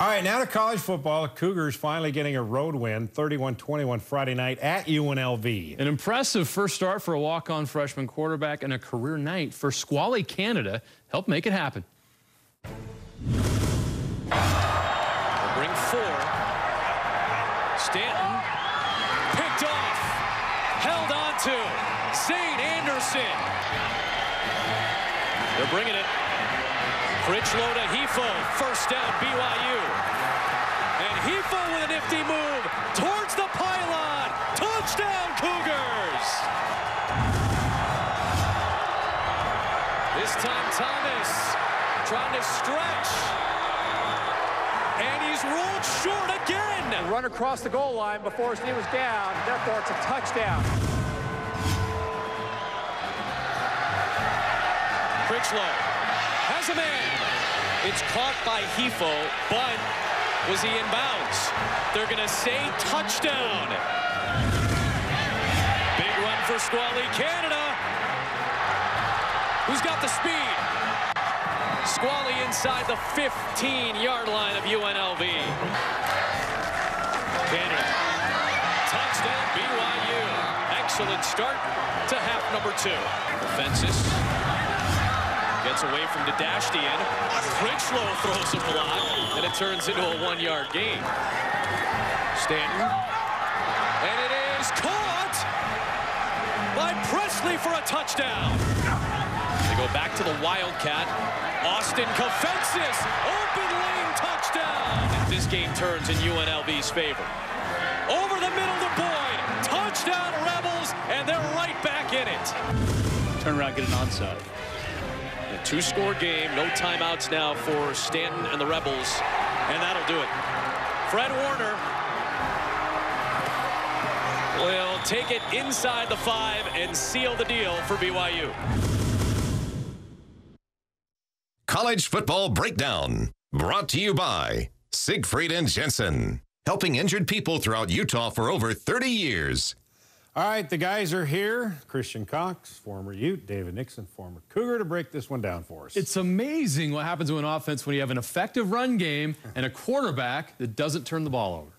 All right, now to college football. Cougars finally getting a road win, 31-21 Friday night at UNLV. An impressive first start for a walk-on freshman quarterback and a career night for Squally Canada helped make it happen. They'll bring four. Stanton picked off, held on to St. Anderson. They're bringing it. Critchlow to Hefo, first down BYU. And Hefo with a nifty move towards the pylon. Touchdown Cougars! This time Thomas trying to stretch. And he's rolled short again. Run across the goal line before his knee was down. Therefore, it's a touchdown. Critchlow has a man. It's caught by Hefo, but was he in bounds? They're going to say touchdown. Big run for Squally Canada. Who's got the speed? Squally inside the 15-yard line of UNLV. Canada. Touchdown BYU. Excellent start to half number 2. Offenses. Gets away from Dadashtian. Critchlow throws a block, and it turns into a 1-yard gain. Stanton. And it is caught by Presley for a touchdown. They go back to the Wildcat. Austin Kofensis, open lane touchdown. And this game turns in UNLV's favor. Over the middle to Boyd. Touchdown Rebels, and they're right back in it. Turn around, get an onside. A 2-score game, no timeouts now for Stanton and the Rebels, and that'll do it. Fred Warner will take it inside the 5 and seal the deal for BYU. College Football Breakdown, brought to you by Siegfried and Jensen, helping injured people throughout Utah for over 30 years. All right, the guys are here. Christian Cox, former Ute, David Nixon, former Cougar, to break this one down for us. It's amazing what happens to an offense when you have an effective run game and a quarterback that doesn't turn the ball over.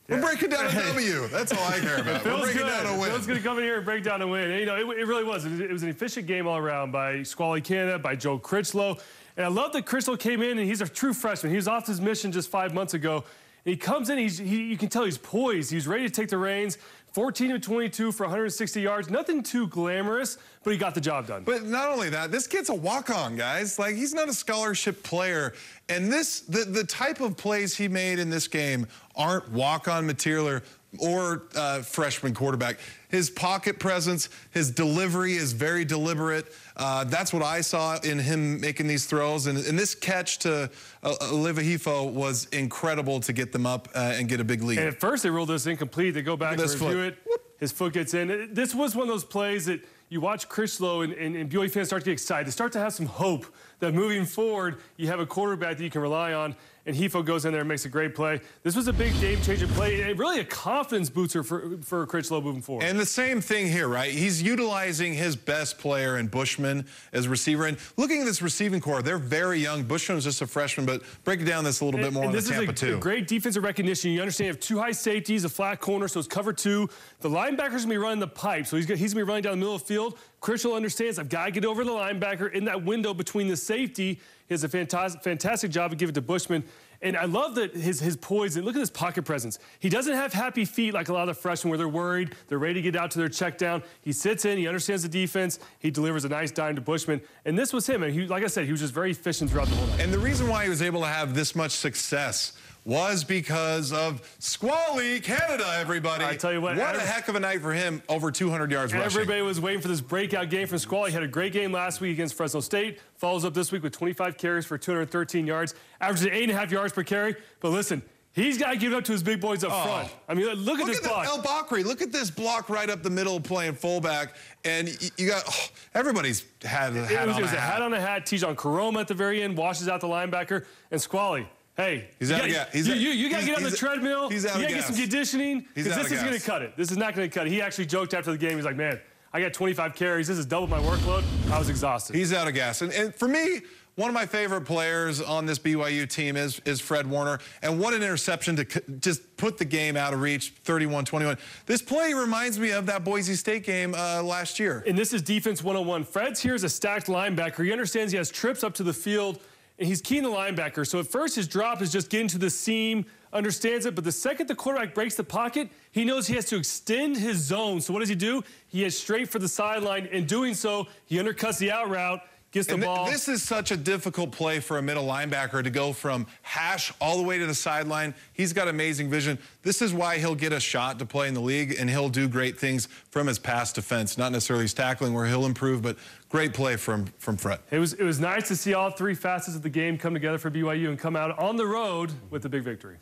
We're breaking down a W. That's all I care about. We're breaking down a win. Phil's going to come in here and break down a win. And, you know, it really was. It was an efficient game all around by Squally Canada, by Joe Critchlow. And I love that Critchlow came in, and he's a true freshman. He was off his mission just 5 months ago. And he comes in, you can tell he's poised. He's ready to take the reins. 14 of 22 for 160 yards. Nothing too glamorous, but he got the job done. But not only that, this kid's a walk-on, guys. Like, he's not a scholarship player. And the type of plays he made in this game aren't walk-on material or freshman quarterback. His pocket presence, his delivery is very deliberate. That's what I saw in him making these throws. And this catch to Oliva Hefo was incredible to get them up and get a big lead. And at first they ruled this incomplete. They go back and review it. His foot gets in. This was one of those plays that you watch Critchlow and BYU fans start to get excited. They start to have some hope that moving forward, you have a quarterback that you can rely on. And Hefo goes in there and makes a great play. This was a big game-changing play, and really a confidence booster for Critchlow moving forward. And the same thing here, right? He's utilizing his best player in Bushman as receiver. And looking at this receiving core, they're very young. Bushman's just a freshman, but break down this a little bit more on the Tampa, too. This is a great defensive recognition. You understand you have 2 high safeties, a flat corner, so it's cover 2. The linebacker's going to be running the pipe, so he's going to be running down the middle of the field. Critchlow understands I've got to get over the linebacker in that window between the safety. He does a fantastic job of giving it to Bushman. And I love that his poise, and look at his pocket presence. He doesn't have happy feet like a lot of the freshmen where they're worried, they're ready to get out to their check down. He sits in, he understands the defense, he delivers a nice dime to Bushman. And this was him. And he, like I said, he was just very efficient throughout the whole night. And the reason why he was able to have this much success was because of Squally Canada, everybody. I tell you what a heck of a night for him, over 200 yards rushing. Everybody was waiting for this breakout game from Squally. He had a great game last week against Fresno State. Follows up this week with 25 carries for 213 yards, averages 8.5 yards per carry. But listen, he's got to give it up to his big boys up front. I mean, look at this block. El Bakri, look at this block right up the middle playing fullback. And you got, everybody's had a hat on a hat. It was a hat on a hat. Tijon Karoma at the very end washes out the linebacker. And Squally, hey, he's out of gas. You got to get on the treadmill. He's out of gas. You got to get some conditioning, because this isn't going to cut it. This is not going to cut it. He actually joked after the game. He's like, man, I got 25 carries. This is double my workload. I was exhausted. He's out of gas. And for me, One of my favorite players on this BYU team is Fred Warner. And what an interception to just put the game out of reach, 31-21. This play reminds me of that Boise State game last year. And this is defense 101. Fred's here as a stacked linebacker. He understands he has trips up to the field, and he's keying the linebacker. So at first his drop is just getting to the seam, understands it, but the second the quarterback breaks the pocket, he knows he has to extend his zone. So what does he do? He heads straight for the sideline. In doing so, he undercuts the out route, gets the ball. This is such a difficult play for a middle linebacker to go from hash all the way to the sideline. He's got amazing vision. This is why he'll get a shot to play in the league, and he'll do great things from his pass defense. Not necessarily his tackling where he'll improve, but great play from Fred. It was nice to see all three facets of the game come together for BYU and come out on the road with a big victory.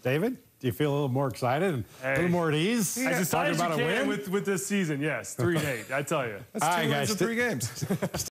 David, do you feel a little more excited and a little more at ease? As excited as you can with this season, yes. 3-8, I tell you. That's 2 wins in 3 games.